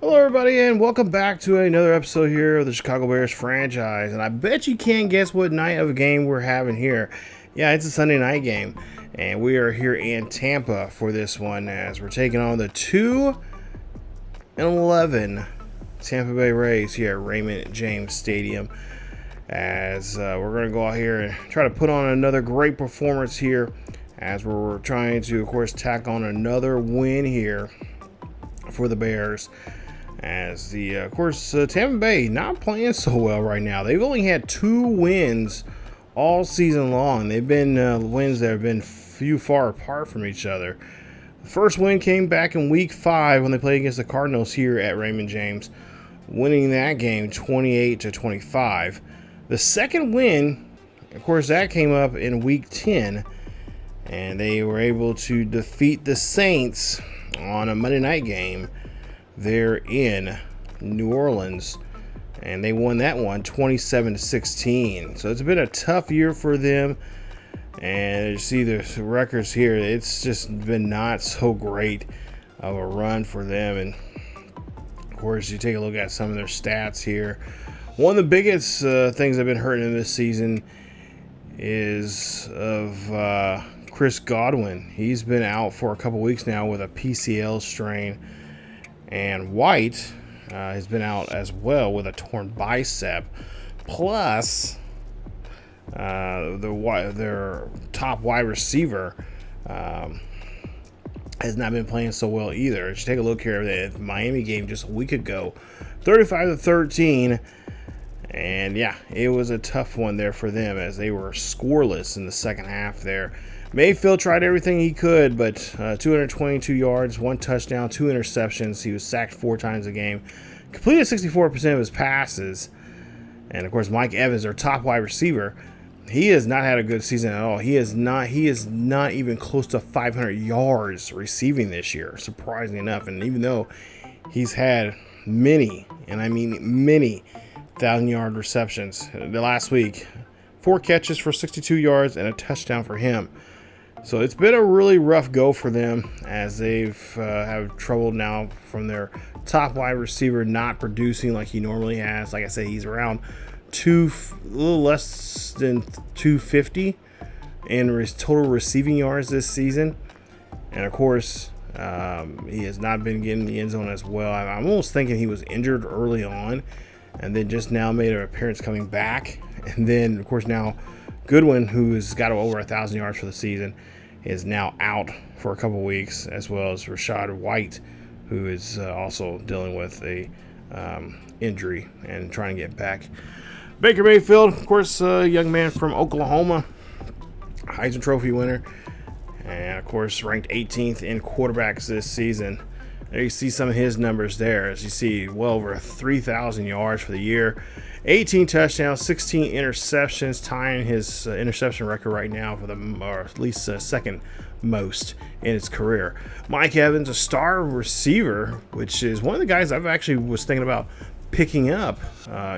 Hello everybody and welcome back to another episode here of the Chicago Bears franchise. And I bet you can't guess what night of game we're having here. Yeah, it's a Sunday night game. And we are here in Tampa for this one as we're taking on the 2-11 Tampa Bay Rays here at Raymond James Stadium. As we're going to go out here and try to put on another great performance here as we're trying to, of course, tack on another win here for the Bears. As of course, Tampa Bay not playing so well right now. They've only had 2 wins all season long. They've been wins that have been far apart from each other. The first win came back in Week 5 when they played against the Cardinals here at Raymond James, winning that game 28-25. The second win, of course, that came up in Week 10, and they were able to defeat the Saints on a Monday night game there in New Orleans, and they won that one 27-16. So it's been a tough year for them, and you see the records here, it's just been not so great of a run for them. And of course, you take a look at some of their stats here. One of the biggest things that have been hurting them this season is of Chris Godwin. He's been out for a couple weeks now with a PCL strain. And White has been out as well with a torn bicep. Plus, their top wide receiver has not been playing so well either. Just take a look here at the Miami game just a week ago, 35-13. And yeah, it was a tough one there for them as they were scoreless in the second half there. Mayfield tried everything he could, but 222 yards, 1 touchdown, 2 interceptions. He was sacked 4 times a game. Completed 64% of his passes. And, of course, Mike Evans, their top wide receiver, he has not had a good season at all. He is not even close to 500 yards receiving this year, surprisingly enough. And even though he's had many, and I mean many, 1,000-yard receptions. The last week, 4 catches for 62 yards and a touchdown for him. So it's been a really rough go for them as they've have trouble now from their top wide receiver not producing like he normally has. Like I said, he's around a little less than 250 in total receiving yards this season. And of course, he has not been getting the end zone as well. I'm almost thinking he was injured early on and then just now made an appearance coming back. And then, of course, now Goodwin, who has got over 1,000 yards for the season, is now out for a couple weeks, as well as Rachaad White, who is also dealing with a injury and trying to get back. Baker Mayfield, of course, a young man from Oklahoma, Heisman Trophy winner, and of course ranked 18th in quarterbacks this season. There you see some of his numbers there. As you see, well over 3,000 yards for the year, 18 touchdowns, 16 interceptions, tying his interception record right now for or at least second most in his career. Mike Evans, a star receiver, which is one of the guys I've actually was thinking about picking up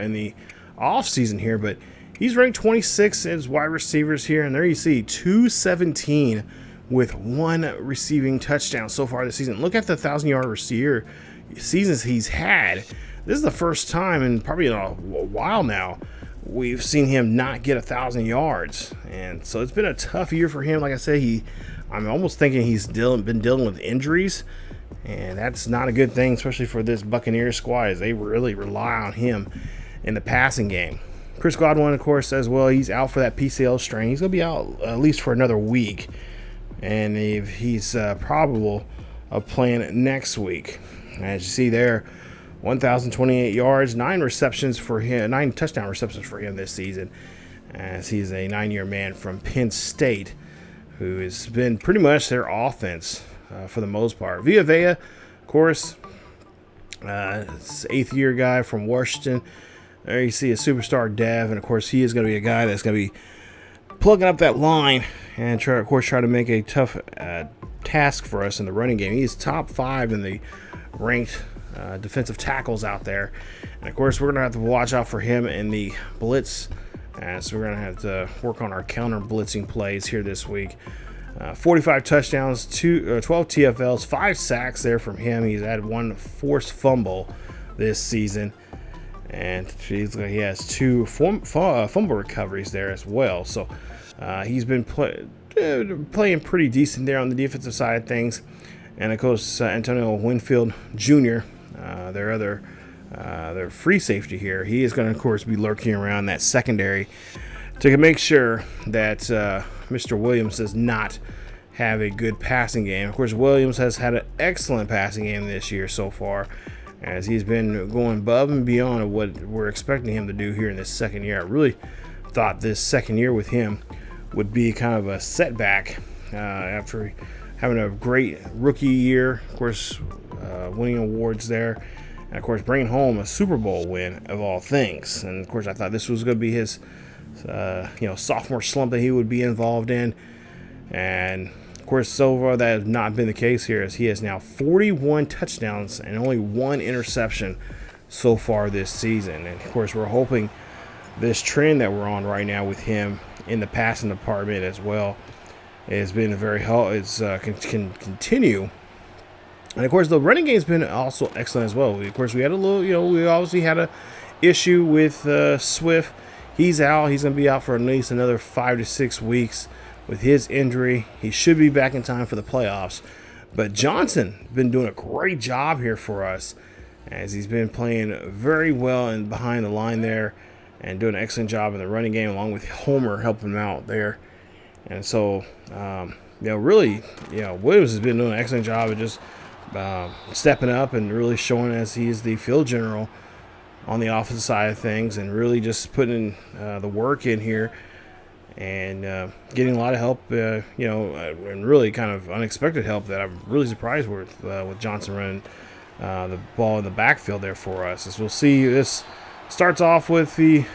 in the offseason here, but he's ranked 26 as wide receivers here, and there you see 217 with 1 receiving touchdown so far this season. Look at the 1,000-yard receiver seasons he's had. This is the first time in probably a while now we've seen him not get 1,000 yards. And so it's been a tough year for him. Like I said, I'm almost thinking he's been dealing with injuries. And that's not a good thing, especially for this Buccaneers squad, as they really rely on him in the passing game. Chris Godwin, of course, as well, he's out for that PCL strain. He's going to be out at least for another week. And he's probable of playing next week. As you see there, 1,028 yards, 9 receptions for him, 9 touchdown receptions for him this season, as he's a 9-year man from Penn State who has been pretty much their offense for the most part. Vita Vea, of course, 8th-year guy from Washington. There you see a superstar dev, and of course he is going to be a guy that's going to be plugging up that line and try to make a tough task for us in the running game. He's top 5 in the ranked defensive tackles out there, and of course we're going to have to watch out for him in the blitz, so we're going to have to work on our counter blitzing plays here this week. 45 touchdowns, 12 TFLs, 5 sacks there from him. He's had 1 forced fumble this season. And he has 2 fumble recoveries there as well. So he's been playing pretty decent there on the defensive side of things. And of course, Antonio Winfield Jr., their free safety here, he is going to, of course, be lurking around that secondary to make sure that Mr. Williams does not have a good passing game. Of course, Williams has had an excellent passing game this year so far, as he's been going above and beyond what we're expecting him to do here in this second year. I really thought this second year with him would be kind of a setback after having a great rookie year, of course, winning awards there, and of course bringing home a Super Bowl win of all things. And of course, I thought this was going to be his sophomore slump that he would be involved in. And of course, so far that has not been the case here, as he has now 41 touchdowns and only 1 interception so far this season. And of course, we're hoping this trend that we're on right now with him in the passing department as well has been can continue. And of course, the running game's been also excellent as well. Of course, we had a little, we obviously had a issue with Swift. He's out. He's going to be out for at least another 5 to 6 weeks with his injury. He should be back in time for the playoffs. But Johnson been doing a great job here for us, as he's been playing very well and behind the line there and doing an excellent job in the running game, along with Homer helping him out there. And so, Williams has been doing an excellent job of just stepping up and really showing as he's the field general on the offensive side of things, and really just putting the work in here and getting a lot of help, and really kind of unexpected help that I'm really surprised with Johnson running the ball in the backfield there for us. As we'll see, this starts off with the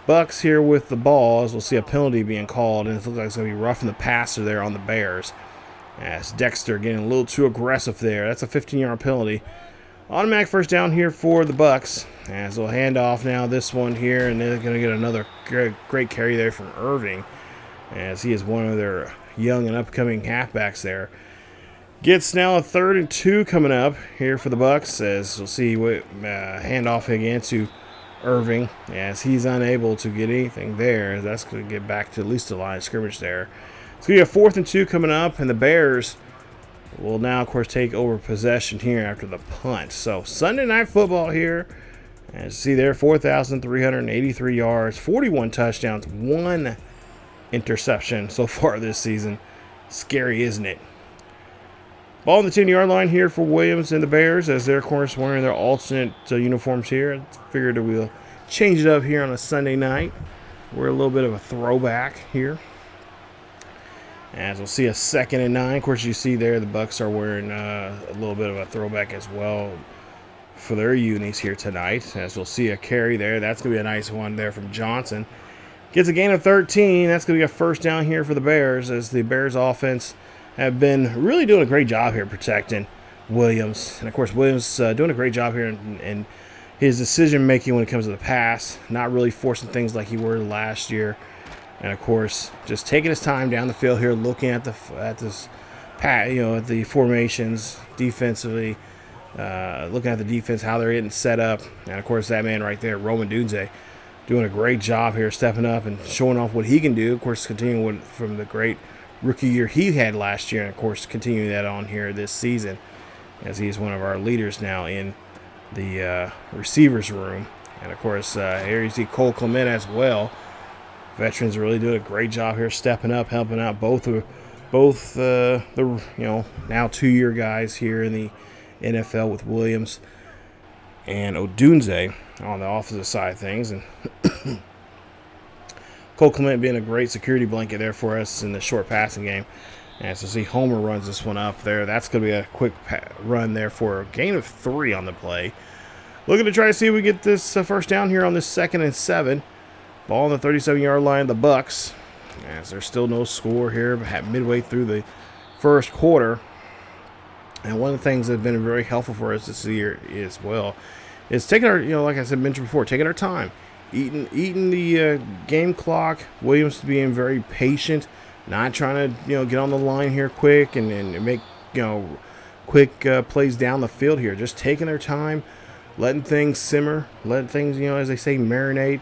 Bucs here with the ball, as we'll see a penalty being called, and it looks like it's going to be roughing the passer there on the Bears. As Dexter getting a little too aggressive there. That's a 15-yard penalty. Automatic first down here for the Bucs. As they'll hand off now this one here, and they're going to get another great carry there from Irving, as he is one of their young and upcoming halfbacks there. Gets now a 3rd and 2 coming up here for the Bucs, as we'll see hand off again to Irving, as he's unable to get anything there. That's going to get back to at least the line of scrimmage there. It's going to be a 4th and 2 coming up, and the Bears will now, of course, take over possession here after the punt. So Sunday Night Football here. As you see there, 4,383 yards, 41 touchdowns, 1 interception so far this season. Scary, isn't it? Ball on the 10-yard line here for Williams and the Bears, as they're, of course, wearing their alternate uniforms here. I figured that we'll change it up here on a Sunday night. We're a little bit of a throwback here. As we'll see a 2nd and 9. Of course, you see there the Bucs are wearing a little bit of a throwback as well for their unis here tonight. As we'll see a carry there. That's going to be a nice one there from Johnson. Gets a gain of 13. That's going to be a first down here for the Bears, as the Bears offense have been really doing a great job here protecting Williams. And, of course, Williams doing a great job here in his decision-making when it comes to the pass, not really forcing things like he were last year. And, of course, just taking his time down the field here, looking at the formations defensively, looking at the defense, how they're getting set up. And, of course, that man right there, Roman Dunze, doing a great job here, stepping up and showing off what he can do. Of course, continuing from the great rookie year he had last year, and, of course, continuing that on here this season, as he's one of our leaders now in the receivers room. And, of course, here you see Cole Clement as well. Veterans are really doing a great job here, stepping up, helping out both the now 2-year guys here in the NFL with Williams and Odunze on the offensive side of things. And Cole Clement being a great security blanket there for us in the short passing game. And so see Homer runs this one up there. That's going to be a quick run there for a gain of 3 on the play. Looking to try to see if we get this first down here on this 2nd and 7. Ball on the 37-yard line, the Bucs. As there's still no score here midway through the first quarter. And one of the things that have been very helpful for us this year as well is taking our, like I mentioned before, taking our time. Eating the game clock. Williams being very patient, not trying to, get on the line here quick and make, quick plays down the field here. Just taking their time, letting things simmer, letting things, as they say, marinate.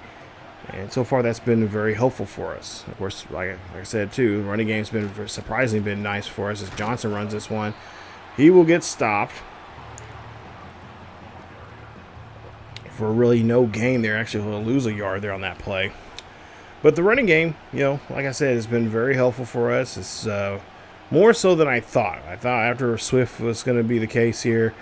And so far, that's been very helpful for us. Of course, like I said, too, the running game's been surprisingly been nice for us as Johnson runs this one. He will get stopped for really no gain there. Actually, he'll lose a yard there on that play. But the running game, like I said, has been very helpful for us. It's more so than I thought. I thought after Swift was going to be the case here.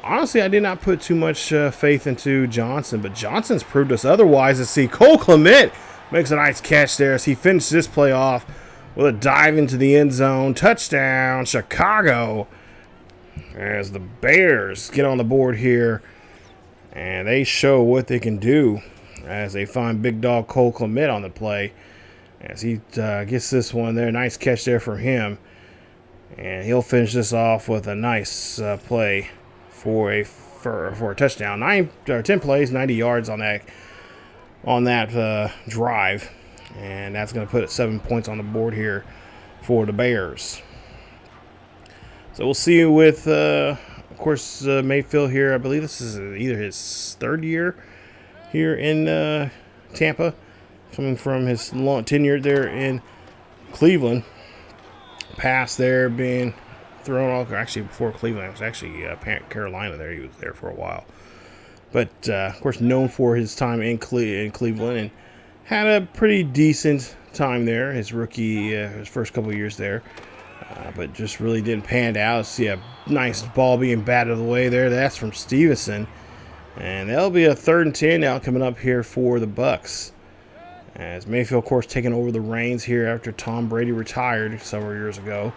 Honestly, I did not put too much faith into Johnson, but Johnson's proved us otherwise. Let's see, Cole Clement makes a nice catch there as he finished this play off with a dive into the end zone. Touchdown, Chicago, as the Bears get on the board here, and they show what they can do as they find big dog Cole Clement on the play as he gets this one there. Nice catch there for him, and he'll finish this off with a nice play for a touchdown. 10 plays, 90 yards on that drive, and that's going to put 7 points on the board here for the Bears. So we'll see you with, of course, Mayfield here. I believe this is either his third year here in Tampa, coming from his long tenure there in Cleveland. Pass there being thrown off, actually before Cleveland. It was actually Carolina there. He was there for a while. But, of course, known for his time in Cleveland, and had a pretty decent time there, his first couple of years there. But just really didn't pan out. See a nice ball being batted away there. That's from Stevenson. And that'll be a 3rd and 10 now coming up here for the Bucs. As Mayfield, of course, taking over the reins here after Tom Brady retired several years ago.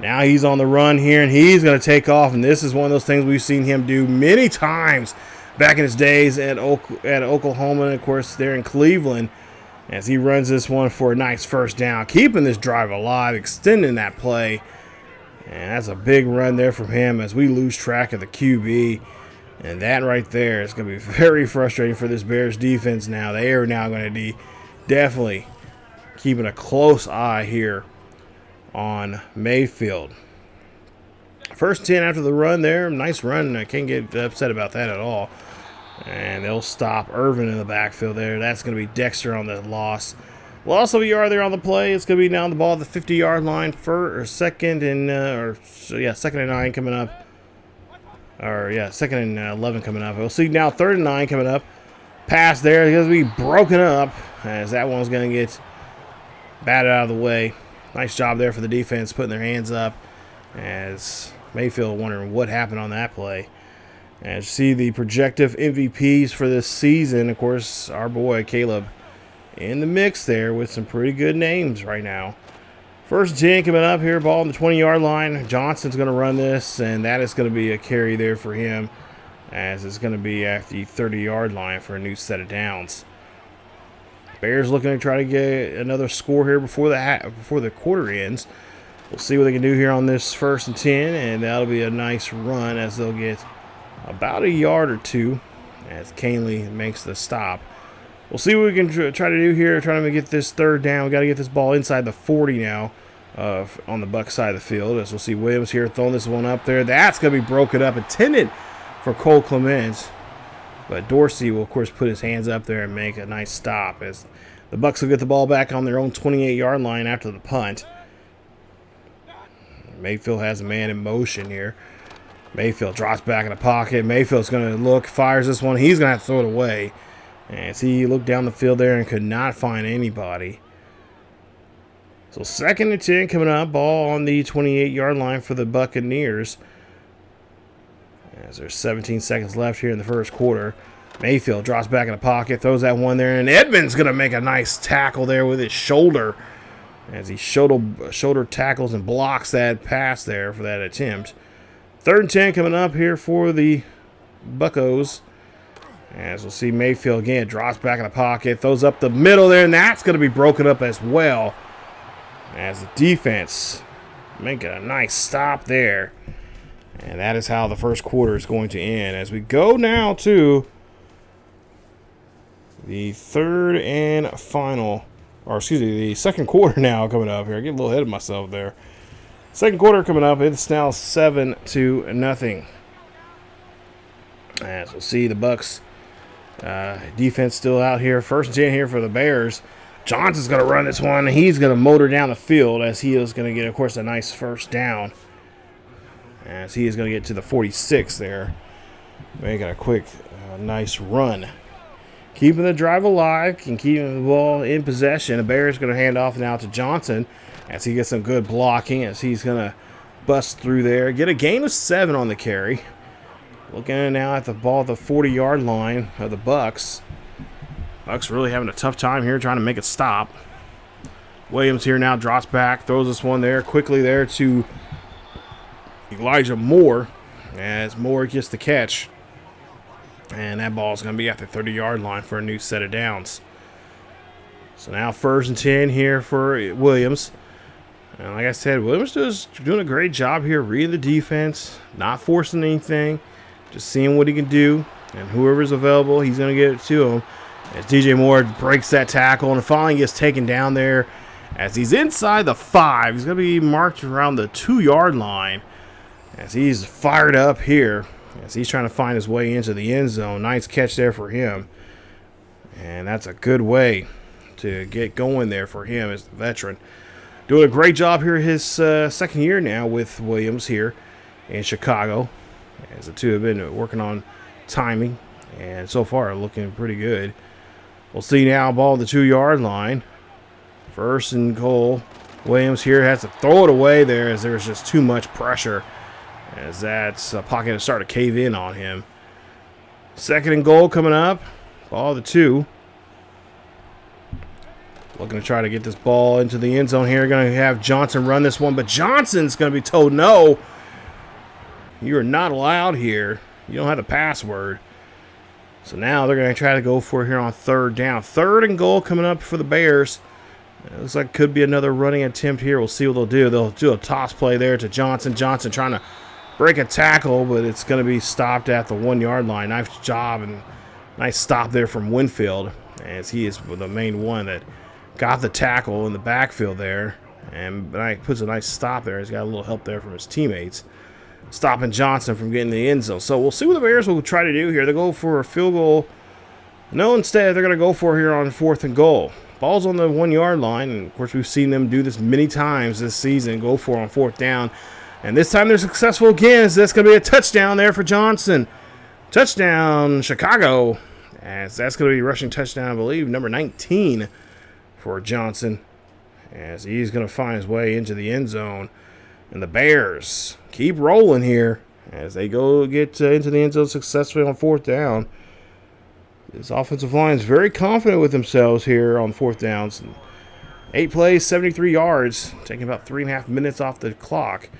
Now he's on the run here, and he's going to take off. And this is one of those things we've seen him do many times back in his days at Oklahoma, and, of course, there in Cleveland, as he runs this one for a nice first down, keeping this drive alive, extending that play. And that's a big run there from him as we lose track of the QB. And that right there is going to be very frustrating for this Bears defense now. They are now going to be definitely keeping a close eye here on Mayfield. First 10 after the run there. Nice run. I can't get upset about that at all. And they'll stop Irvin in the backfield there. That's going to be Dexter on the loss. Loss of a yard there on the play. It's going to be down the ball at the 50-yard line for second and 9 coming up. Second and 11 coming up. We'll see now 3rd and 9 coming up. Pass there. It's going to be broken up as that one's going to get batted out of the way. Nice job there for the defense putting their hands up as Mayfield wondering what happened on that play. As you see the projected MVPs for this season, of course, our boy Caleb in the mix there with some pretty good names right now. 1st and 10 coming up here, ball on the 20-yard line. Johnson's going to run this, and that is going to be a carry there for him, as it's going to be at the 30-yard line for a new set of downs. Bears looking to try to get another score here before the quarter ends. We'll see what they can do here on this 1st and 10, and that'll be a nice run as they'll get about a yard or two as Canely makes the stop. We'll see what we can try to do here, trying to get this 3rd down. We got to get this ball inside the 40 now on the Bucs side of the field. As we'll see Williams here throwing this one up there. That's going to be broken up, intended for Cole Clement. But Dorsey will, of course, put his hands up there and make a nice stop as the Bucs will get the ball back on their own 28-yard line after the punt. Mayfield has a man in motion here. Mayfield drops back in the pocket. Mayfield's going to look, fires this one. He's going to have to throw it away. As he looked down the field there and could not find anybody. So 2nd and 10 coming up. Ball on the 28-yard line for the Buccaneers. As there's 17 seconds left here in the 1st quarter. Mayfield drops back in the pocket, throws that one there, and Edmonds going to make a nice tackle there with his shoulder. As he shoulder tackles and blocks that pass there for that attempt. 3rd and 10 coming up here for the Buccos. As we'll see Mayfield again, drops back in the pocket, throws up the middle there, and that's going to be broken up as well. As the defense making a nice stop there. And that is how the 1st quarter is going to end. As we go now to the 3rd and final or excuse me, the second quarter now coming up here. I get a little ahead of myself there. Second quarter coming up. It's now 7-0. As we'll see, the Bucs defense still out here. 1st and 10 here for the Bears. Johnson's going to run this one. He's going to motor down the field as he is going to get, of course, a nice first down. As he is going to get to the 46 there. Making a quick, nice run. Keeping the drive alive and keeping the ball in possession. The Bears going to hand off now to Johnson as he gets some good blocking as he's going to bust through there. Get a gain of 7 on the carry. Looking now at the ball at the 40-yard line of the Bucs. Bucs really having a tough time here trying to make it stop. Williams here now drops back, throws this one there quickly there to Elijah Moore as Moore gets the catch. And that ball is going to be at the 30-yard line for a new set of downs. So now 1st and 10 here for Williams. And like I said, Williams is doing a great job here reading the defense, not forcing anything, just seeing what he can do. And whoever's available, he's going to get it to him. As DJ Moore breaks that tackle and finally gets taken down there. As he's inside the 5, he's going to be marked around the 2-yard line. As he's fired up here. As he's trying to find his way into the end zone. Nice catch there for him. And that's a good way to get going there for him as the veteran. Doing a great job here his second year now with Williams here in Chicago. As the two have been working on timing. And so far looking pretty good. We'll see now ball on the 2-yard line. 1st and goal. Williams here has to throw it away there as there's just too much pressure. As that's a pocket to start to cave in on him. 2nd and goal coming up. Ball the 2. Looking to try to get this ball into the end zone here. Going to have Johnson run this one. But Johnson's going to be told no. You are not allowed here. You don't have the password. So now they're going to try to go for it here on 3rd down. 3rd and goal coming up for the Bears. It looks like could be another running attempt here. We'll see what they'll do. They'll do a toss play there to Johnson. Johnson trying to break a tackle, but it's going to be stopped at the 1-yard line. Nice job and nice stop there from Winfield, as he is the main one that got the tackle in the backfield there. And puts a nice stop there. He's got a little help there from his teammates, stopping Johnson from getting the end zone. So we'll see what the Bears will try to do here. They'll go for a field goal. No, instead they're going to go for here on 4th and goal. Ball's on the 1-yard line, and of course we've seen them do this many times this season. Go for it on 4th down. And this time they're successful again, as that's going to be a touchdown there for Johnson. Touchdown, Chicago. As that's going to be rushing touchdown, I believe, number 19 for Johnson. As he's going to find his way into the end zone. And the Bears keep rolling here as they go get into the end zone successfully on 4th down. This offensive line is very confident with themselves here on 4th downs. 8 plays, 73 yards, taking about 3.5 minutes off the clock.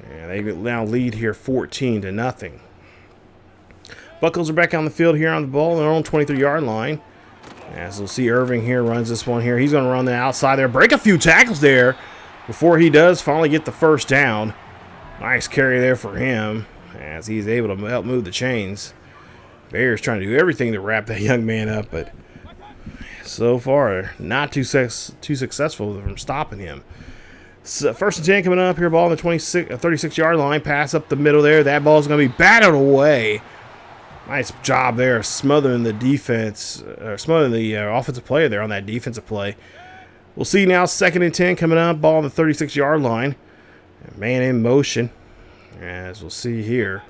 And they now lead here 14-0. Buckles are back on the field here on the ball on their own 23-yard line. As we'll see, Irving here runs this one here. He's going to run the outside there, break a few tackles there before he does finally get the first down. Nice carry there for him as he's able to help move the chains. Bears trying to do everything to wrap that young man up, but so far not too successful from stopping him. So 1st and 10 coming up here, ball on the 36-yard line, pass up the middle there. That ball is going to be batted away. Nice job there, smothering the defense, smothering the offensive player there on that defensive play. We'll see now 2nd and 10 coming up, ball on the 36-yard line. Man in motion, as we'll see here.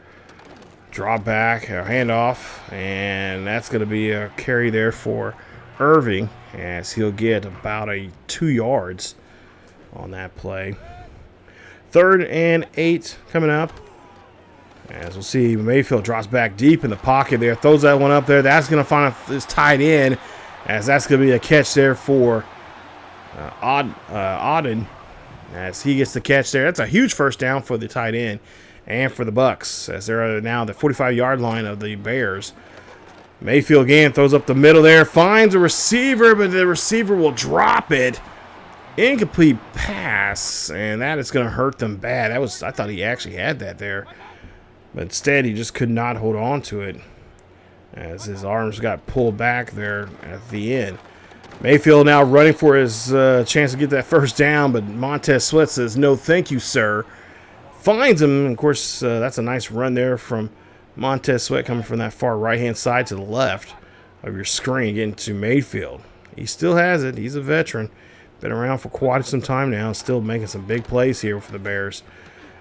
Drop back, a handoff, and that's going to be a carry there for Irving, as he'll get about 2 yards on that play. 3rd and 8 coming up. As we'll see, Mayfield drops back deep in the pocket there, throws that one up there. That's going to find his tight end, as that's going to be a catch there for Auden, as he gets the catch there. That's a huge first down for the tight end and for the Bucs, as they're now the 45-yard line of the Bears. Mayfield again throws up the middle there, finds a receiver, but the receiver will drop it. Incomplete pass, and that is going to hurt them bad. I thought he actually had that there, but instead he just could not hold on to it, as his arms got pulled back there at the end. Mayfield now running for his chance to get that first down, but Montez Sweat says, no thank you, sir. Finds him. Of course, that's a nice run there from Montez Sweat coming from that far right-hand side to the left of your screen, getting to Mayfield. He still has it. He's a veteran. Been around for quite some time now. Still making some big plays here for the Bears.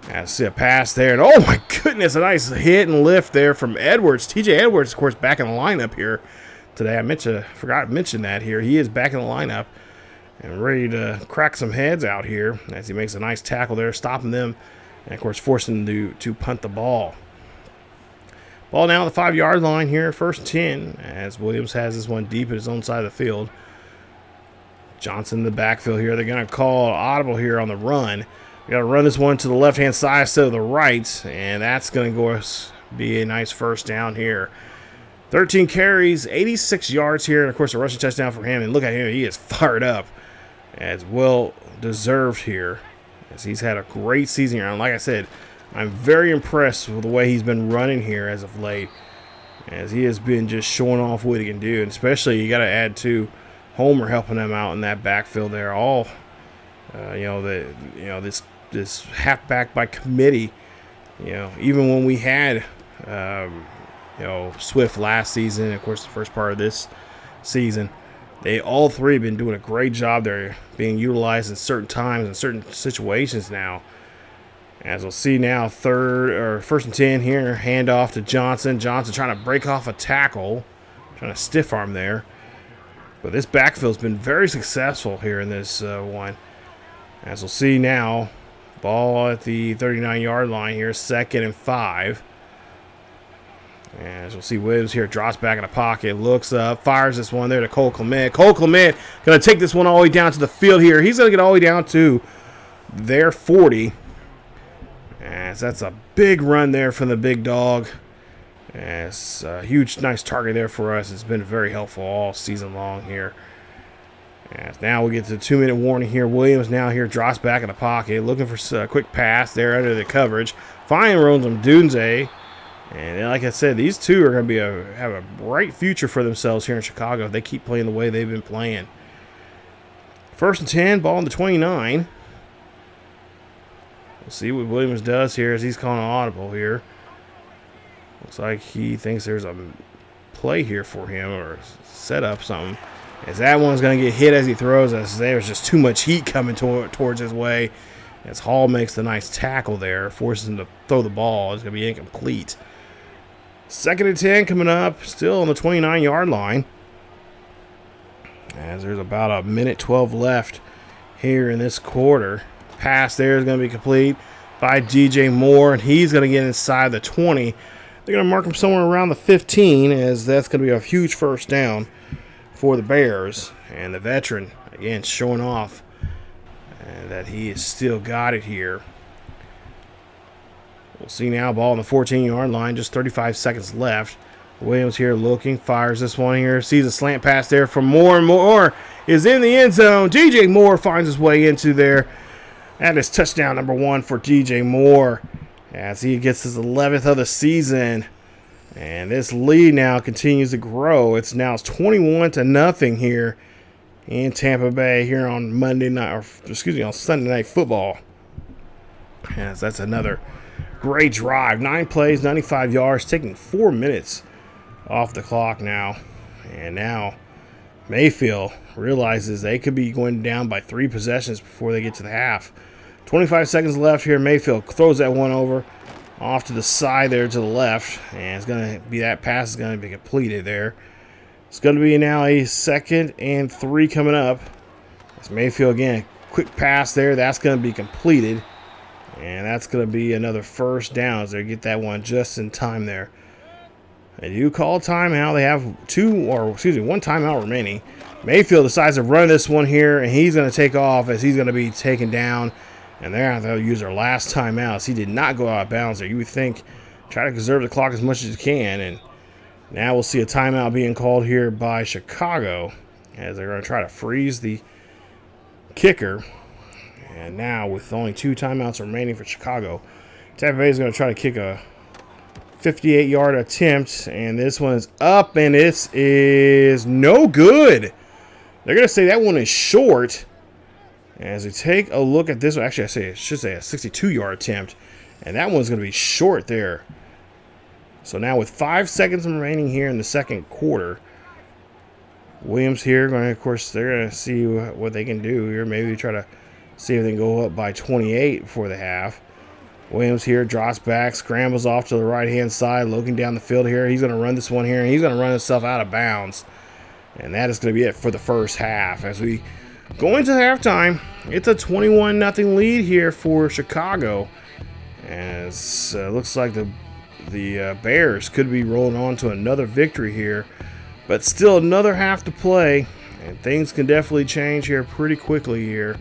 I see a pass there. And oh, my goodness, a nice hit and lift there from Edwards. TJ Edwards, of course, back in the lineup here today. I forgot to mention that here. He is back in the lineup and ready to crack some heads out here as he makes a nice tackle there, stopping them and, of course, forcing them to punt the ball. Ball now at the 5-yard line here, 1st and 10, as Williams has this one deep at his own side of the field. Johnson in the backfield here. They're going to call audible here on the run. We got to run this one to the left-hand side instead of the right, and that's going to be a nice first down here. 13 carries, 86 yards here, and, of course, a rushing touchdown for him. And look at him. He is fired up, as well deserved here, as he's had a great season here. And like I said, I'm very impressed with the way he's been running here as of late, as he has been just showing off what he can do. And especially you got to add to Homer helping him out in that backfield there. All, this halfback by committee. Even when we had, Swift last season, of course, the first part of this season, they all three have been doing a great job. They're being utilized in certain times and certain situations now. As we'll see now, 1st and 10 here, handoff to Johnson. Johnson trying to break off a tackle, trying to stiff arm there. But this backfield's been very successful here in this one. As we'll see now, ball at the 39-yard line here, 2nd and 5. As we'll see, Williams here drops back in the pocket, looks up, fires this one there to Cole Clement. Cole Clement going to take this one all the way down to the field here. He's going to get all the way down to their 40. As that's a big run there from the big dog. As a huge, nice target there for us. It's been very helpful all season long here. As now we get to the 2-minute warning here. Williams now here drops back in the pocket, looking for a quick pass there under the coverage. Finally runs him Dunze. And like I said, these two are going to have a bright future for themselves here in Chicago if they keep playing the way they've been playing. 1st and 10, ball on the 29. We'll see what Williams does here as he's calling an audible here. Looks like he thinks there's a play here for him or set up something. As that one's going to get hit as he throws us. There's just too much heat coming towards his way. As Hall makes the nice tackle there, forces him to throw the ball. It's going to be incomplete. 2nd and 10 coming up, still on the 29-yard line. As there's about a minute 12 left here in this quarter. Pass there is going to be complete by DJ Moore, and he's going to get inside the 20. They're going to mark him somewhere around the 15, as that's going to be a huge first down for the Bears. And the veteran, again, showing off that he has still got it here. We'll see now, ball on the 14-yard line, just 35 seconds left. Williams here looking, fires this one here, sees a slant pass there from Moore, and Moore is in the end zone. DJ Moore finds his way into there. That is touchdown number 1 for DJ Moore as he gets his 11th of the season. And this lead now continues to grow. It's now 21-0 here in Tampa Bay here on on Sunday Night Football. As that's another great drive. 9 plays, 95 yards, taking 4 minutes off the clock now. And now Mayfield realizes they could be going down by 3 possessions before they get to the half. 25 seconds left here. Mayfield throws that one over off to the side there to the left. And it's going to be that pass is going to be completed there. It's going to be now a 2nd and 3 coming up. It's Mayfield again. Quick pass there. That's going to be completed. And that's going to be another first down as they get that one just in time there. They do call timeout. They have one timeout remaining. Mayfield decides to run this one here, and he's going to take off as he's going to be taken down. And they'll use their last timeouts. He did not go out of bounds there. You would think try to conserve the clock as much as you can. And now we'll see a timeout being called here by Chicago as they're going to try to freeze the kicker. And now with only 2 timeouts remaining for Chicago, Tampa Bay is going to try to kick a 58-yard attempt. And this one's up, and this is no good. They're going to say that one is short. As we take a look at this one, actually I should say a 62-yard attempt. And that one's going to be short there. So now with 5 seconds remaining here in the second quarter, Williams here, of course, they're going to see what they can do here. Maybe try to see if they can go up by 28 before the half. Williams here drops back, scrambles off to the right-hand side, looking down the field here. He's going to run this one here, and he's going to run himself out of bounds. And that is going to be it for the first half. As we go into halftime, it's a 21-0 lead here for Chicago. As looks like the Bears could be rolling on to another victory here. But still another half to play, and things can definitely change here pretty quickly here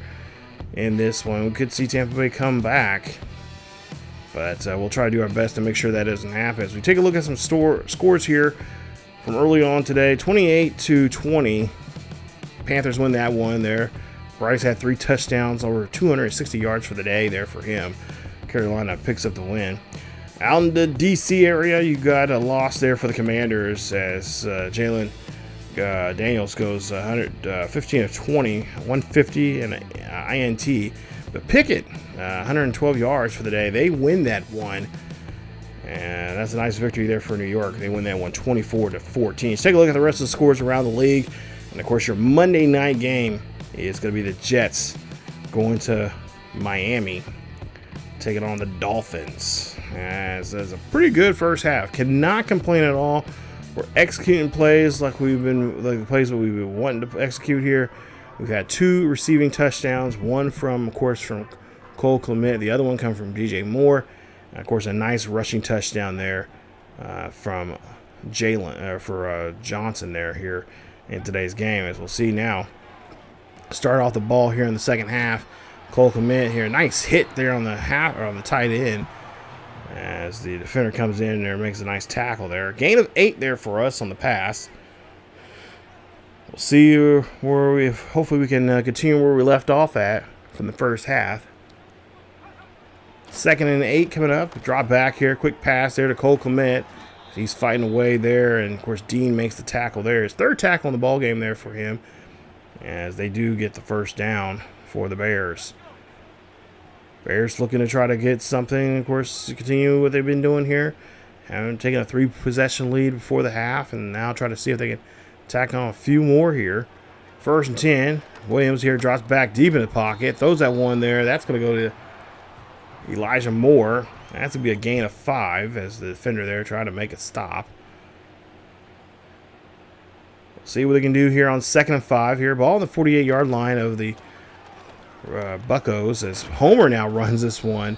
in this one. We could see Tampa Bay come back, but we'll try to do our best to make sure that doesn't happen. As we take a look at some scores here from early on today, 28-20. Panthers win that one there. Bryce had 3 touchdowns, over 260 yards for the day there for him. Carolina picks up the win. Out in the D.C. area, you got a loss there for the Commanders as Jalen Daniels goes 15 of 20, 150 and an INT. But Pickett, 112 yards for the day. They win that one. And that's a nice victory there for New York. They win that one 24-14. Let's take a look at the rest of the scores around the league. And, of course, your Monday night game is going to be the Jets going to Miami, taking on the Dolphins. As a pretty good first half. Cannot complain at all. We're executing plays like the plays that we've been wanting to execute here. We've had 2 receiving touchdowns. One from Cole Kmet. The other one come from DJ Moore. And of course, a nice rushing touchdown there from Johnson there here in today's game. As we'll see now, start off the ball here in the second half. Cole Kmet here, nice hit there on the tight end. As the defender comes in there and makes a nice tackle there. Gain of 8 there for us on the pass. We'll see where hopefully we can continue where we left off at from the first half. 2nd and 8 coming up. Drop back here. Quick pass there to Cole Kmet. He's fighting away there. And, of course, Dean makes the tackle there. His 3rd tackle in the ball game there for him. As they do get the first down for the Bears. Bears looking to try to get something, of course, to continue what they've been doing here. Having taken a 3-possession lead before the half, and now try to see if they can tack on a few more here. 1st and 10. Williams here drops back deep in the pocket. Throws that one there. That's going to go to Elijah Moore. That's going to be a gain of 5 as the defender there trying to make a stop. We'll see what they can do here on 2nd and 5 here. Ball on the 48-yard line of the Buccos as Homer now runs this one.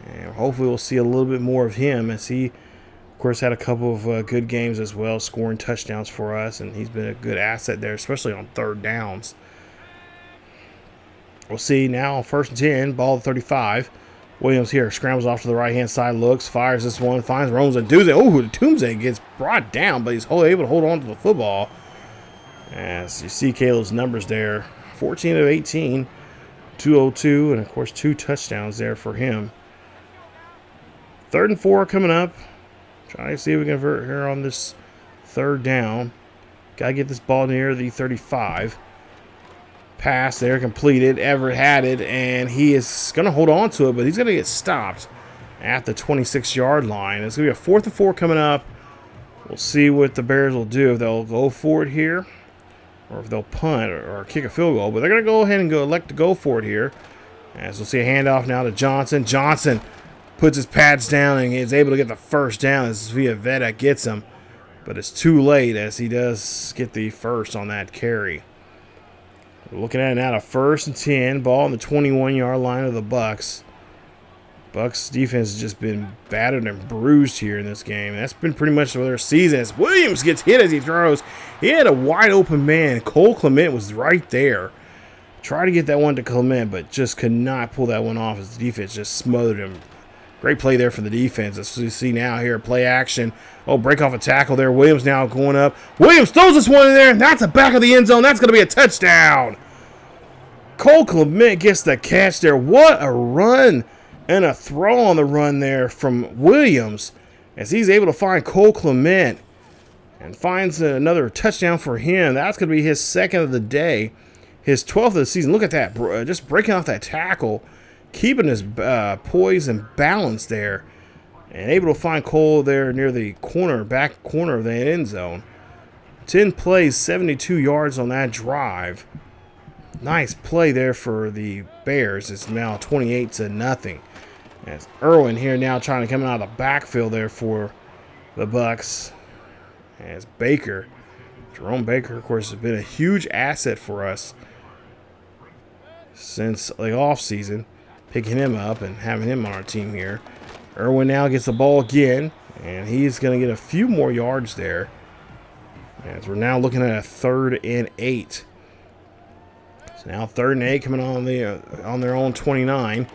And hopefully we'll see a little bit more of him as he, of course, had a couple of good games as well, scoring touchdowns for us, and he's been a good asset there, especially on 3rd downs. We'll see now on 1st and 10, ball at 35. Williams here scrambles off to the right-hand side, looks, fires this one, finds Rose Aduzze. Oh, Aduzze gets brought down, but he's able to hold on to the football. As you see Caleb's numbers there, 14 of 18, 202, and of course 2 touchdowns there for him. 3rd and 4 coming up. Trying to see if we can convert here on this 3rd down. Got to get this ball near the 35. Pass there completed. Everett had it, and he is going to hold on to it, but he's going to get stopped at the 26-yard line. It's going to be a 4th and 4 coming up. We'll see what the Bears will do, if they'll go for it here, or if they'll punt or kick a field goal. But they're going to go ahead and elect to go for it here. As we'll see a handoff now to Johnson. Johnson puts his pads down and is able to get the first down as Vita Vea gets him. But it's too late as he does get the first on that carry. We're looking at it now, a 1st and 10. Ball on the 21-yard line of the Bucs. Bucs defense has just been battered and bruised here in this game. That's been pretty much their season. As Williams gets hit as he throws. He had a wide open man. Cole Kmet was right there. Tried to get that one to Kmet, but just could not pull that one off as the defense just smothered him. Great play there for the defense. As you see now here, play action. Oh, break off a tackle there. Williams now going up. Williams throws this one in there, and that's the back of the end zone. That's going to be a touchdown. Cole Kmet gets the catch there. What a run and a throw on the run there from Williams as he's able to find Cole Kmet. and finds another touchdown for him. That's going to be his second of the day, his 12th of the season. Look at that, just breaking off that tackle, keeping his poise and balance there, and able to find Cole there near the back corner of the end zone. 10 plays, 72 yards on that drive. Nice play there for the Bears. It's now 28-0. As Irwin here now trying to come out of the backfield there for the Bucs. As Jerome Baker, of course, has been a huge asset for us since the offseason. Picking him up and having him on our team here. Irwin now gets the ball again, and he's going to get a few more yards there. As we're now looking at a 3rd and 8. So now 3rd and 8 coming on their own 29.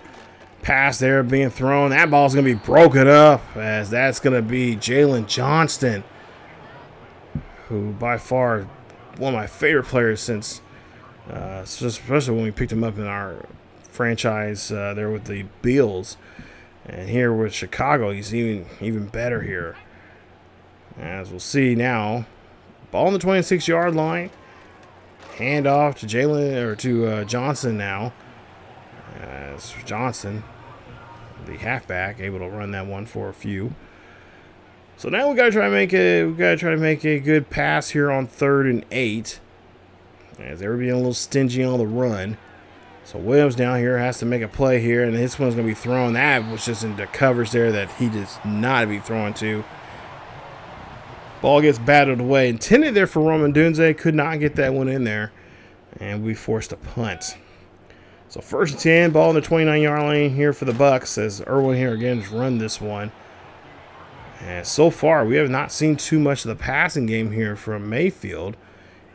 Pass there being thrown. That ball's going to be broken up, as that's going to be Jalen Johnston, who by far one of my favorite players since, especially when we picked him up in our franchise there with the Bills. And here with Chicago, he's even better here. As we'll see now, ball on the 26-yard line. Hand off to Johnson now. As Johnson, the halfback, able to run that one for a few. So now we got to try to make a good pass here on 3rd and 8. As they're being a little stingy on the run. So Williams down here has to make a play here, and this one's going to be thrown. That was just into coverage there that he does not be throwing to. Ball gets batted away. Intended there for Roman Dunze. Could not get that one in there. And we forced a punt. So 1st and 10. Ball in the 29-yard line here for the Bucs. As Irwin here again has run this one. And so far, we have not seen too much of the passing game here from Mayfield.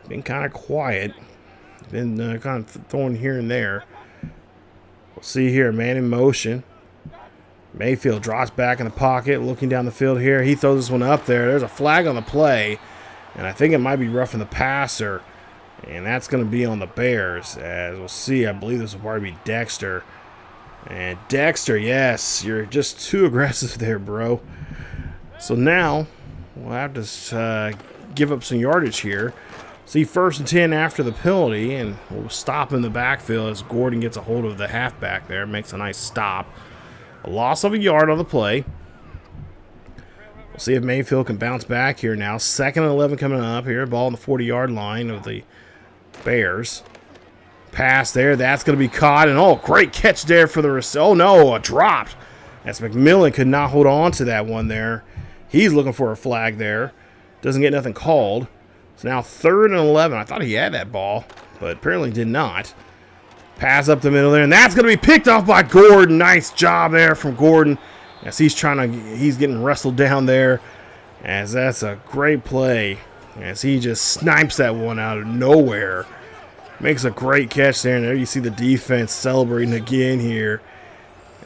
Been kind of quiet. Been kind of throwing here and there. We'll see here, man in motion. Mayfield drops back in the pocket, looking down the field here. He throws this one up there. There's a flag on the play, and I think it might be roughing the passer, and that's going to be on the Bears. As we'll see, I believe this will probably be Dexter. And Dexter, yes, you're just too aggressive there, bro. So now we'll have to give up some yardage here. See, 1st and 10 after the penalty, and we'll stop in the backfield as Gordon gets a hold of the halfback there. Makes a nice stop. A loss of a yard on the play. We'll see if Mayfield can bounce back here now. 2nd and 11 coming up here. Ball on the 40-yard line of the Bears. Pass there. That's going to be caught. And, oh, great catch there for the receiver. Oh, no, a dropped. As McMillan could not hold on to that one there. He's looking for a flag there. Doesn't get nothing called. So now 3rd and 11. I thought he had that ball, but apparently did not. Pass up the middle there, and that's going to be picked off by Gordon. Nice job there from Gordon as he's getting wrestled down there. As that's a great play as he just snipes that one out of nowhere. Makes a great catch there, and there you see the defense celebrating again here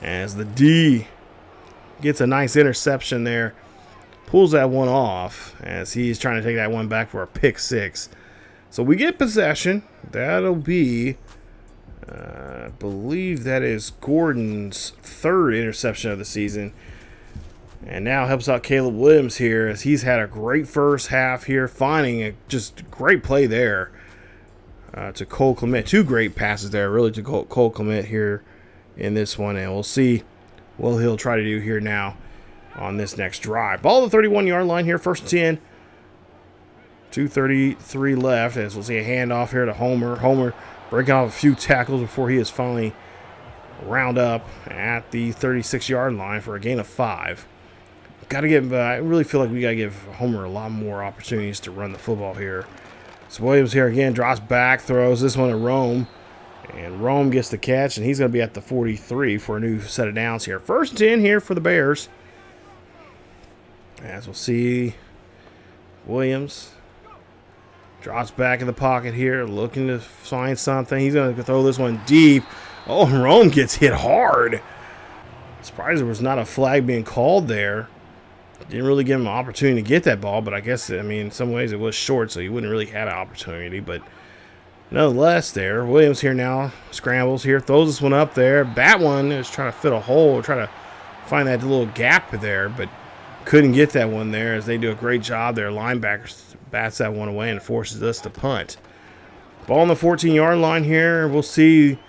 as the D gets a nice interception there. Pulls that one off as he's trying to take that one back for a pick 6. So we get possession. That'll be, I believe that is Gordon's 3rd interception of the season. And now helps out Caleb Williams here as he's had a great first half here, finding a just great play there to Cole Clement. 2 great passes there, really, to Cole Clement here in this one. And we'll see what he'll try to do here now on this next drive. Ball at the 31-yard line here, 1st and 10. 2:33 left as we'll see a handoff here to Homer. Homer breaking off a few tackles before he is finally round up at the 36-yard line for a gain of 5. I really feel like we got to give Homer a lot more opportunities to run the football here. So Williams here again, drops back, throws this one to Rome. And Rome gets the catch, and he's going to be at the 43 for a new set of downs here. 1st and 10 here for the Bears. As we'll see, Williams drops back in the pocket here, looking to find something. He's going to throw this one deep. Oh, Rome gets hit hard. Surprised there was not a flag being called there. Didn't really give him an opportunity to get that ball, but I guess, in some ways it was short, so he wouldn't really have an opportunity. But nonetheless there, Williams here now, scrambles here, throws this one up there. That one is trying to fit a hole, try to find that little gap there, but couldn't get that one there as they do a great job there. Linebackers bats that one away and forces us to punt. Ball on the 14-yard line here. We'll see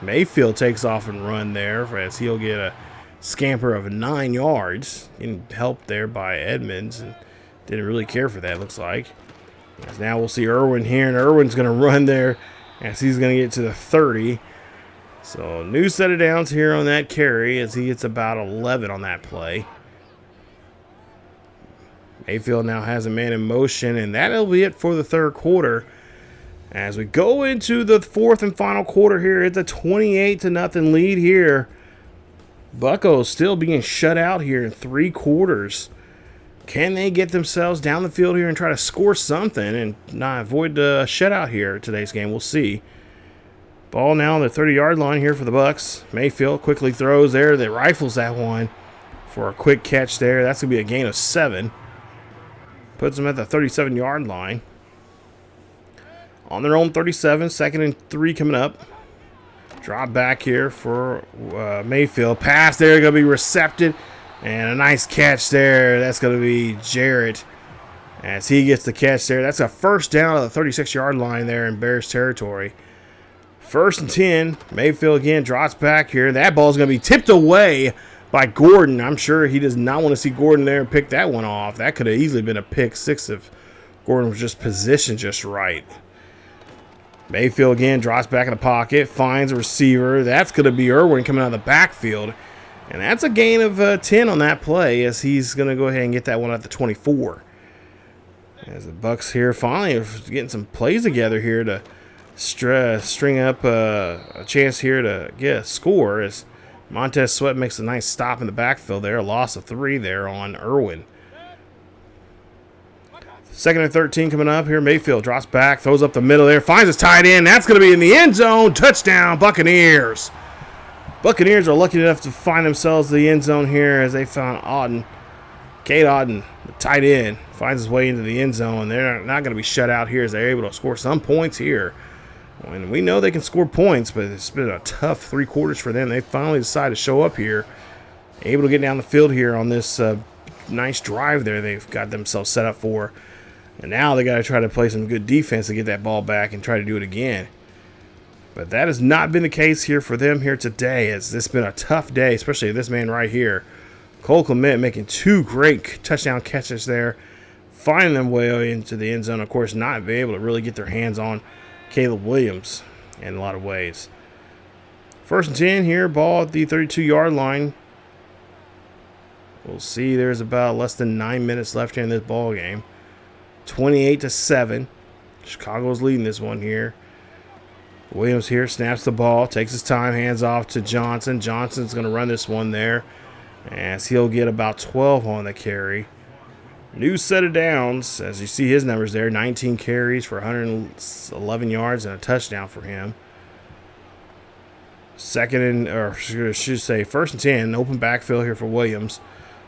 Mayfield takes off and run there as he'll get a scamper of 9 yards. Getting helped there by Edmonds and didn't really care for that, looks like. As now we'll see Irwin here, and Irwin's going to run there as he's going to get to the 30. So new set of downs here on that carry as he gets about 11 on that play. Mayfield now has a man in motion, and that'll be it for the third quarter. As we go into the fourth and final quarter here, it's a 28-0 lead here. Bucco still being shut out here in 3 quarters. Can they get themselves down the field here and try to score something and not avoid the shutout here today's game? We'll see. Ball now on the 30-yard line here for the Bucs. Mayfield quickly throws there. They rifles that one for a quick catch there. That's going to be a gain of 7. Puts them at the 37-yard line. On their own 37, 2nd and 3 coming up. Drop back here for Mayfield. Pass there, going to be recepted. And a nice catch there. That's going to be Jarrett as he gets the catch there. That's a first down at the 36-yard line there in Bears territory. 1st and 10. Mayfield again drops back here. That ball's going to be tipped away by Gordon. I'm sure he does not want to see Gordon there and pick that one off. That could have easily been a pick 6 if Gordon was just positioned just right. Mayfield again drops back in the pocket, finds a receiver. That's going to be Irwin coming out of the backfield. And that's a gain of 10 on that play as he's going to go ahead and get that one at the 24. As the Bucs here finally are getting some plays together here to string up a chance here to get a score as Montez Sweat makes a nice stop in the backfield there. A loss of 3 there on Irwin. 2nd and 13 coming up here. Mayfield drops back, throws up the middle there, finds his tight end. That's going to be in the end zone. Touchdown, Buccaneers. Buccaneers are lucky enough to find themselves in the end zone here as they found Auden. Cade Auden, the tight end, finds his way into the end zone. They're not going to be shut out here as they're able to score some points here. And we know they can score points, but it's been a tough 3 quarters for them. They finally decided to show up here, able to get down the field here on this nice drive there they've got themselves set up for. And now they got to try to play some good defense to get that ball back and try to do it again. But that has not been the case here for them here today, as this has been a tough day, especially this man right here. Cole Clement making 2 great touchdown catches there, finding them way into the end zone. Of course, not being able to really get their hands on Caleb Williams in a lot of ways. 1st and 10 here, ball at the 32-yard line. We'll see there's about less than 9 minutes left here in this ball game. 28-7. Chicago's leading this one here. Williams here snaps the ball, takes his time, hands off to Johnson. Johnson's going to run this one there as he'll get about 12 on the carry. New set of downs, as you see his numbers there, 19 carries for 111 yards and a touchdown for him. 1st and 10, open backfield here for Williams.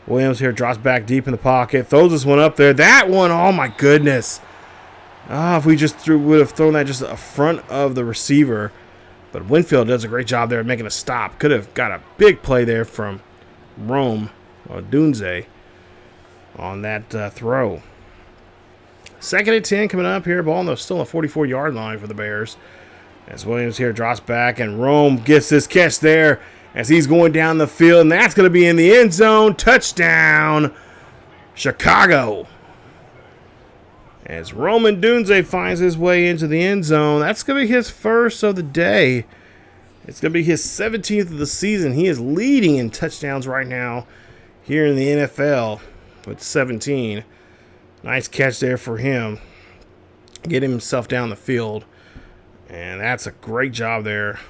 Williams here drops back deep in the pocket, throws this one up there. That one, oh my goodness. If we just would have thrown that just in front of the receiver. But Winfield does a great job there making a stop. Could have got a big play there from Rome or Dunze on that throw. 2nd and 10 coming up here. Ball still a 44-yard line for the Bears. As Williams here drops back and Rome gets this catch there as he's going down the field. And that's going to be in the end zone. Touchdown, Chicago. As Roman Dunze finds his way into the end zone. That's going to be his first of the day. It's going to be his 17th of the season. He is leading in touchdowns right now here in the NFL with 17. Nice catch there for him. Getting himself down the field. And that's a great job there.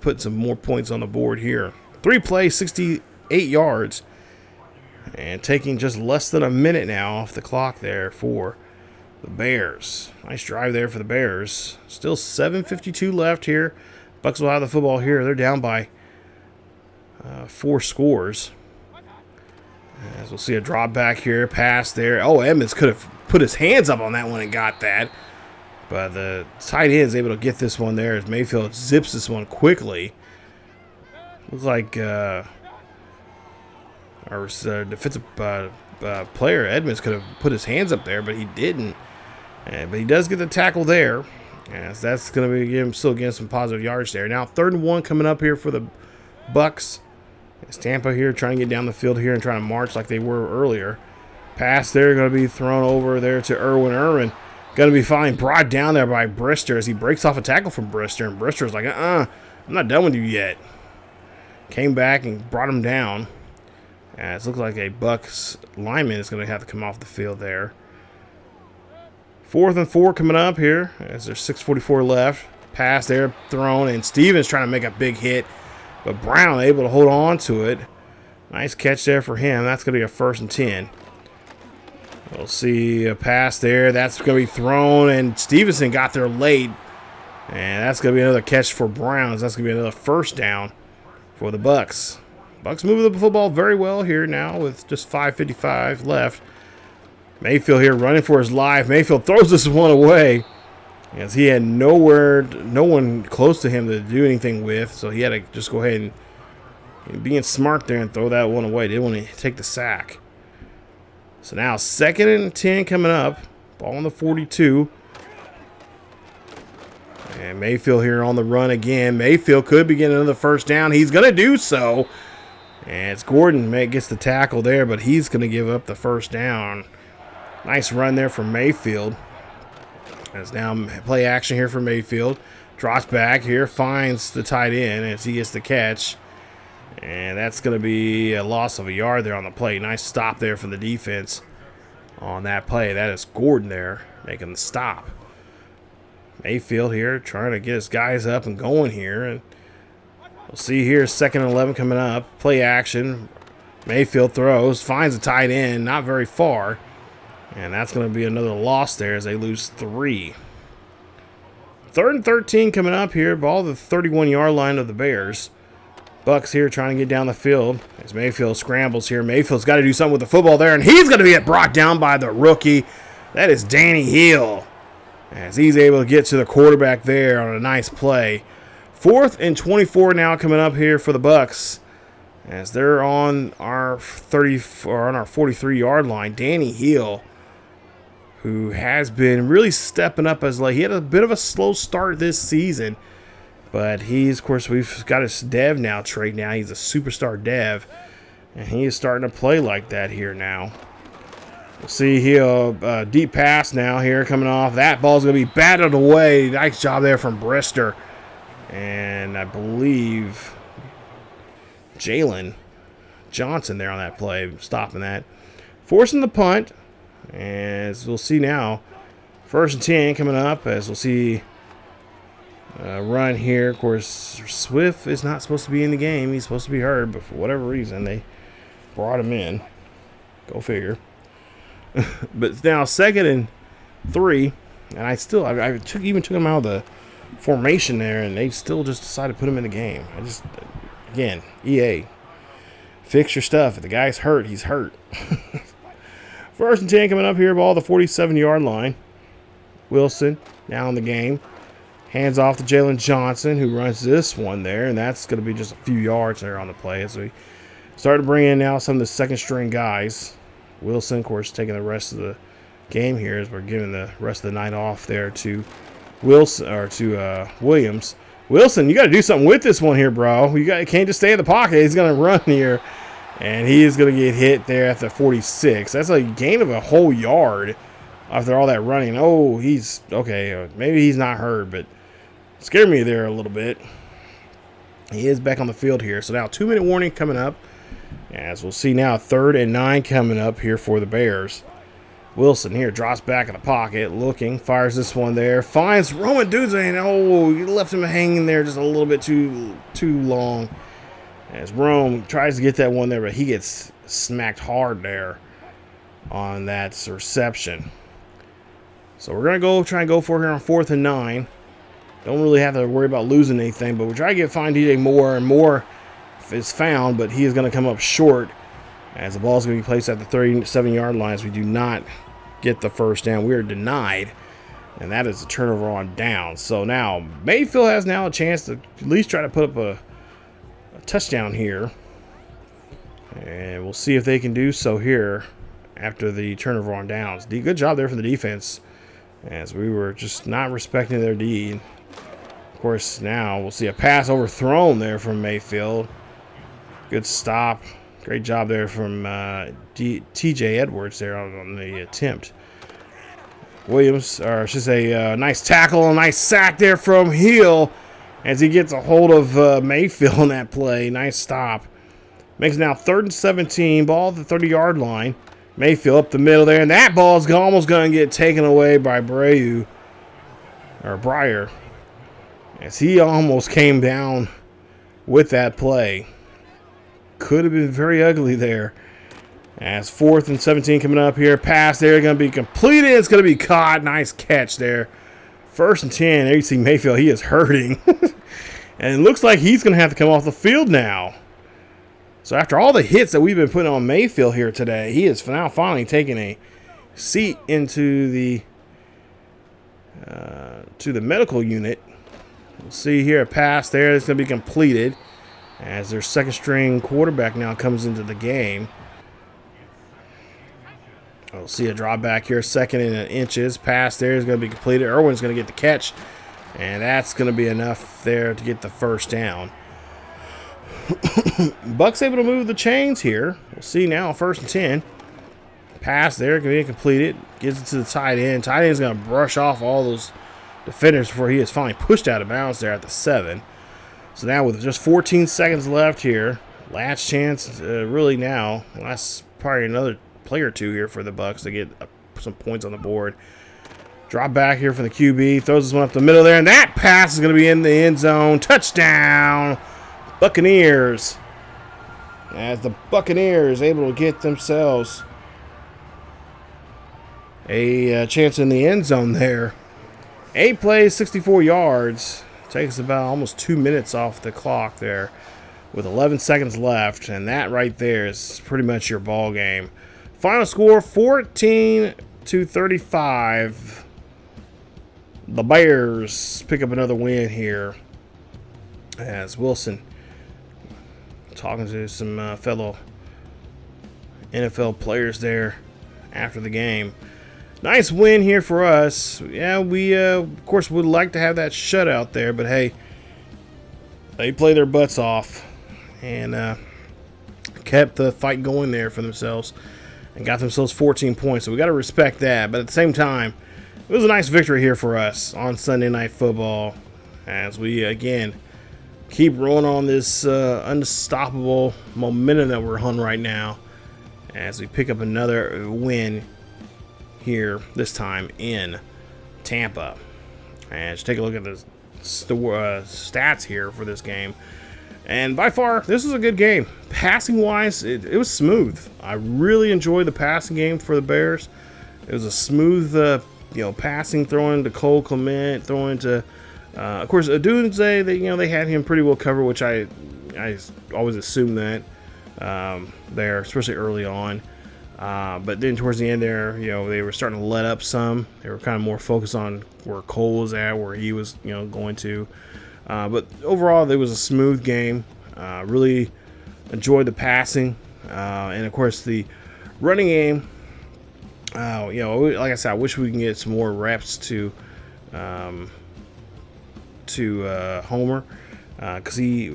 Putting some more points on the board here. 3 plays, 68 yards. And taking just less than a minute now off the clock there for the Bears. Nice drive there for the Bears. Still 7:52 left here. Bucs will have the football here. They're down by 4 scores. As we'll see a drop back here. Pass there. Oh, Edmonds could have put his hands up on that one and got that. But the tight end is able to get this one there as Mayfield zips this one quickly. Looks like Our defensive player, Edmonds, could have put his hands up there, but he didn't. But he does get the tackle there. Yes, that's going to be still getting some positive yards there. Now 3rd and 1 coming up here for the Bucs. It's Tampa here trying to get down the field here and trying to march like they were earlier. Pass there going to be thrown over there to Irwin. Irwin going to be finally brought down there by Brister as he breaks off a tackle from Brister. And Brister's like, I'm not done with you yet. Came back and brought him down. It looks like a Bucs lineman is going to have to come off the field there. 4th and 4 coming up here as there's 6:44 left. Pass there thrown, and Stevens trying to make a big hit, but Brown able to hold on to it. Nice catch there for him. That's going to be a 1st and 10. We'll see a pass there. That's going to be thrown, and Stevenson got there late. And that's going to be another catch for Browns. That's going to be another 1st down for the Bucs. Bucs moving the football very well here now with just 5:55 left. Mayfield here running for his life. Mayfield throws this one away as he had no one close to him to do anything with. So he had to just go ahead and being smart there and throw that one away. Didn't want to take the sack. So now 2nd and 10 coming up. Ball on the 42. And Mayfield here on the run again. Mayfield could be getting another 1st down. He's going to do so. And it's Gordon gets the tackle there, but he's going to give up the 1st down. Nice run there from Mayfield. As now play action here for Mayfield. Drops back here, finds the tight end as he gets the catch. And that's going to be a loss of a yard there on the play. Nice stop there from the defense on that play. That is Gordon there making the stop. Mayfield here trying to get his guys up and going here. And we'll see here 2nd and 11 coming up. Play action. Mayfield throws, finds a tight end, not very far. And that's going to be another loss there as they lose 3. 3rd and 13 coming up here. Ball the 31-yard line of the Bears. Bucs here trying to get down the field as Mayfield scrambles here. Mayfield's got to do something with the football there, and he's going to get brought down by the rookie. That is Danny Hill as he's able to get to the quarterback there on a nice play. 4th and 24 now coming up here for the Bucs as they're on our 43-yard line. Danny Hill, who has been really stepping up as he had a bit of a slow start this season, but he's, of course, we've got his dev now trait now. He's a superstar dev, and he is starting to play like that here now. We'll see here deep pass now here coming off. That ball's going to be batted away. Nice job there from Brister, and I believe Jalen Johnson there on that play, stopping that, forcing the punt. As we'll see now, 1st and 10 coming up as we'll see a run here. Of course, Swift is not supposed to be in the game. He's supposed to be hurt, but for whatever reason, they brought him in. Go figure. But now 2nd and 3, and I even took him out of the formation there, and they still just decided to put him in the game. Again, EA, fix your stuff. If the guy's hurt, he's hurt. 1st and 10 coming up here, ball the 47-yard line. Wilson now in the game. Hands off to Jalen Johnson, who runs this one there, and that's going to be just a few yards there on the play. As we start to bring in now some of the 2nd-string guys. Wilson, of course, taking the rest of the game here as we're giving the rest of the night off there to Wilson or to Williams. Wilson, you got to do something with this one here, bro. You can't just stay in the pocket. He's going to run here. And he is going to get hit there at the 46. That's a gain of a whole yard after all that running. Oh, he's okay. Maybe he's not hurt, but scared me there a little bit. He is back on the field here. So now 2-minute warning coming up. As we'll see now, 3rd and 9 coming up here for the Bears. Wilson here drops back in the pocket, looking, fires this one there, finds Roman Duze, and oh, he left him hanging there just a little bit too long. As Rome tries to get that one there, but he gets smacked hard there on that reception. So we're going to try and go for it here on 4th and 9. Don't really have to worry about losing anything, but we're trying to find DJ Moore, and Moore is found, but he is going to come up short as the ball is going to be placed at the 37-yard line as we do not get the 1st down. We are denied, and that is a turnover on down. So now Mayfield has now a chance to at least try to put up a touchdown here. And we'll see if they can do so here after the turnover on downs. Good job there for the defense, as we were just not respecting their D. Of course, now we'll see a pass overthrown there from Mayfield. Good stop. Great job there from TJ Edwards there on the attempt. Williams, or I should say, nice tackle, a nice sack there from Hill as he gets a hold of Mayfield in that play. Nice stop. Makes it now 3rd and 17, ball at the 30-yard line. Mayfield up the middle there, and that ball is almost going to get taken away by Breyer, as he almost came down with that play. Could have been very ugly there. As 4th and 17 coming up here. Pass there, going to be completed. It's going to be caught. Nice catch there. 1st and 10. There you see Mayfield. He is hurting. And it looks like he's going to have to come off the field now. So after all the hits that we've been putting on Mayfield here today, he is now finally taking a seat into the medical unit. We'll see here a pass there that's going to be completed as their 2nd-string quarterback now comes into the game. We'll see a drop back here, 2nd and inches. Pass there is going to be completed. Irwin's going to get the catch, and that's going to be enough there to get the 1st down. Bucs able to move the chains here. We'll see now, 1st and 10. Pass there, going to be completed. Gets it to the tight end. Tight end's going to brush off all those defenders before he is finally pushed out of bounds there at the 7. So now with just 14 seconds left here, last chance really now. Last probably another play or two here for the Bucs to get some points on the board. Drop back here for the QB. Throws this one up the middle there, and that pass is going to be in the end zone. Touchdown, Buccaneers. As the Buccaneers able to get themselves a chance in the end zone there. 8 plays, 64 yards. Takes about almost 2 minutes off the clock there with 11 seconds left, and that right there is pretty much your ball game. Final score 14-35. The Bears pick up another win here as Wilson talking to some fellow NFL players there after the game. Nice win here for us. Yeah, we, of course, would like to have that shutout there, but hey, they play their butts off and kept the fight going there for themselves and got themselves 14 points. So we got to respect that. But at the same time, it was a nice victory here for us on Sunday Night Football as we, again, keep rolling on this unstoppable momentum that we're on right now as we pick up another win here, this time in Tampa. And just take a look at the stats here for this game. And by far, this was a good game. Passing wise, it was smooth. I really enjoyed the passing game for the Bears. It was a smooth, passing, throwing to Cole Clement, throwing to, of course, Odunze. They had him pretty well covered, which I always assumed that there, especially early on. But then towards the end there, they were starting to let up some. They were kind of more focused on where Cole was at, where he was, going to. But overall, it was a smooth game. Really enjoyed the passing. And, of course, the running game, like I said, I wish we can get some more reps to Homer. Because he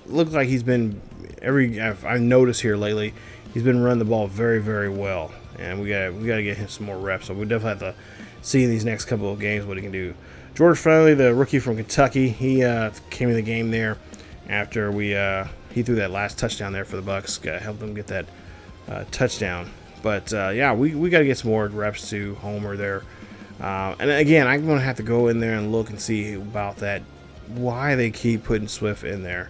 looked like he's been, I've noticed here lately, he's been running the ball very, very well, and we got to get him some more reps. So we definitely have to see in these next couple of games what he can do. George Finley, the rookie from Kentucky, he came in the game there after he threw that last touchdown there for the Bucs. Got to help them get that touchdown. But we got to get some more reps to Homer there. And again, I'm going to have to go in there and look and see about that. Why they keep putting Swift in there.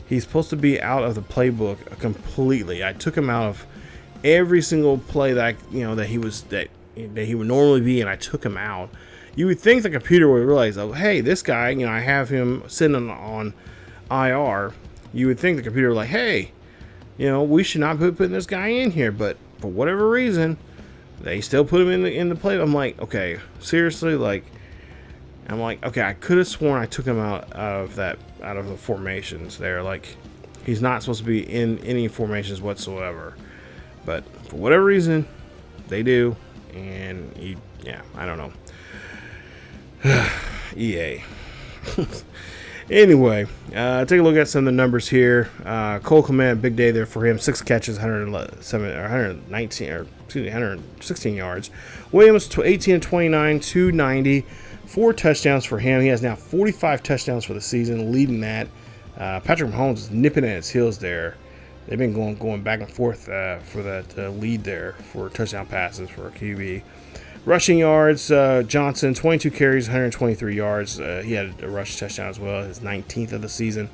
He's supposed to be out of the playbook completely. I took him out of every single play that that he would normally be, and I took him out. You would think the computer would realize, oh, hey, this guy, I have him sitting on IR. You would think the computer would like, hey, we should not be putting this guy in here, but for whatever reason, they still put him in the play. I'm like, okay, seriously, okay, I could have sworn I took him out of the formations there. Like, He's not supposed to be in any formations whatsoever. But for whatever reason, they do. And yeah, I don't know. EA. Anyway, take a look at some of the numbers here. Cole Kmet, big day there for him. 6 catches, 116 yards. Williams, 18 and 29, 290. 4 touchdowns for him. He has now 45 touchdowns for the season, leading that. Patrick Mahomes is nipping at his heels there. They've been going back and forth for that lead there for touchdown passes for a QB. Rushing yards, Johnson, 22 carries, 123 yards. He had a rush touchdown as well, his 19th of the season.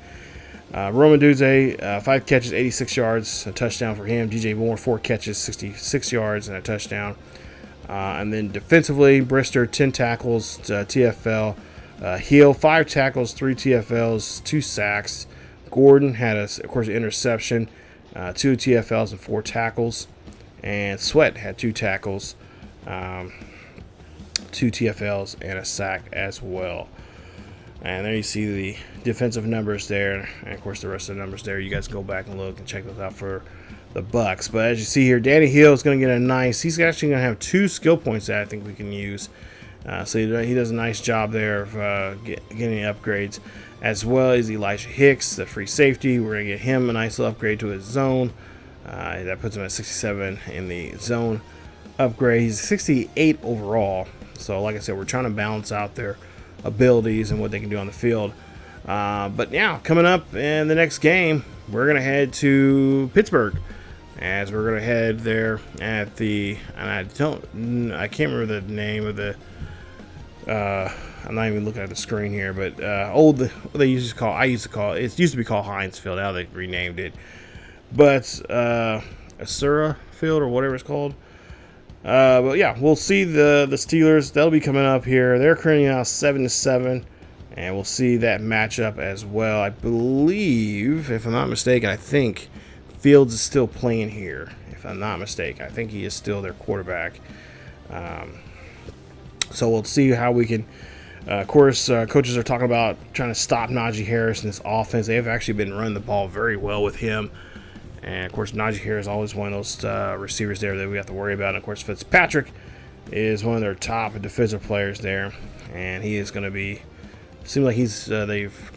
Roman Duze, 5 catches, 86 yards, a touchdown for him. DJ Moore, 4 catches, 66 yards, and a touchdown. And then defensively, Brister, 10 tackles, TFL. Hill, 5 tackles, 3 TFLs, 2 sacks. Gordon had, of course, an interception, 2 TFLs and 4 tackles. And Sweat had 2 tackles, 2 TFLs, and a sack as well. And there you see the defensive numbers there. And, of course, the rest of the numbers there. You guys go back and look and check those out for the Bucs. But as you see here, Danny Hill is going to get a nice – he's actually going to have 2 skill points that I think we can use. So he does a nice job there of getting upgrades, as well as Elijah Hicks, the free safety. We're going to get him a nice little upgrade to his zone. That puts him at 67 in the zone upgrade. He's 68 overall. So like I said, we're trying to balance out their abilities and what they can do on the field. But yeah, coming up in the next game, we're going to head to Pittsburgh. As we're going to head there at the, and I can't remember the name of the, I'm not even looking at the screen here, but they used to call, it used to be called Heinz Field. Now they renamed it. But Asura Field or whatever it's called. But yeah, we'll see the Steelers. They'll be coming up here. They're currently now 7-7, and we'll see that matchup as well. I believe, if I'm not mistaken, I think Fields is still playing here. If I'm not mistaken, I think he is still their quarterback. So we'll see how we can. Of course, coaches are talking about trying to stop Najee Harris in this offense. They have actually been running the ball very well with him. And, of course, Najee Harris is always one of those receivers there that we have to worry about. And, of course, Fitzpatrick is one of their top defensive players there. And he is going to be – seems like they've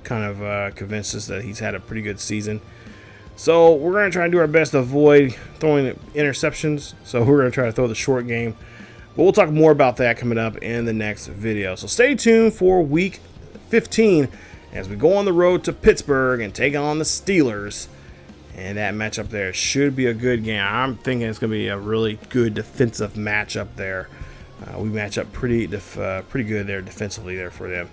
kind of convinced us that he's had a pretty good season. So we're going to try to do our best to avoid throwing interceptions. So we're going to try to throw the short game. But we'll talk more about that coming up in the next video. So stay tuned for Week 15 as we go on the road to Pittsburgh and take on the Steelers. And that matchup there should be a good game. I'm thinking it's going to be a really good defensive matchup there. We match up pretty good there defensively there for them.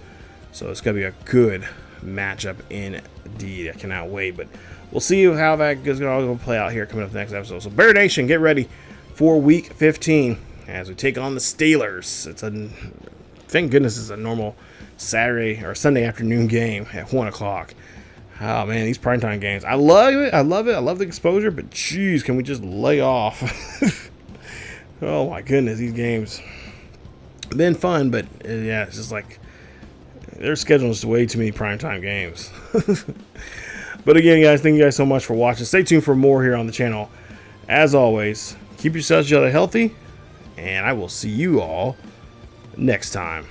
So it's going to be a good matchup indeed. I cannot wait. But we'll see how that is going to play out here coming up next episode. So Bear Nation, get ready for Week 15 as we take on the Steelers. Thank goodness it's a normal Saturday or Sunday afternoon game at 1 o'clock. Oh, man, these primetime games. I love it. I love the exposure, but geez, can we just lay off? Oh, my goodness, these games have been fun, but yeah, it's just like they're scheduling just way too many primetime games. But again, guys, thank you guys so much for watching. Stay tuned for more here on the channel. As always, keep yourselves healthy, and I will see you all next time.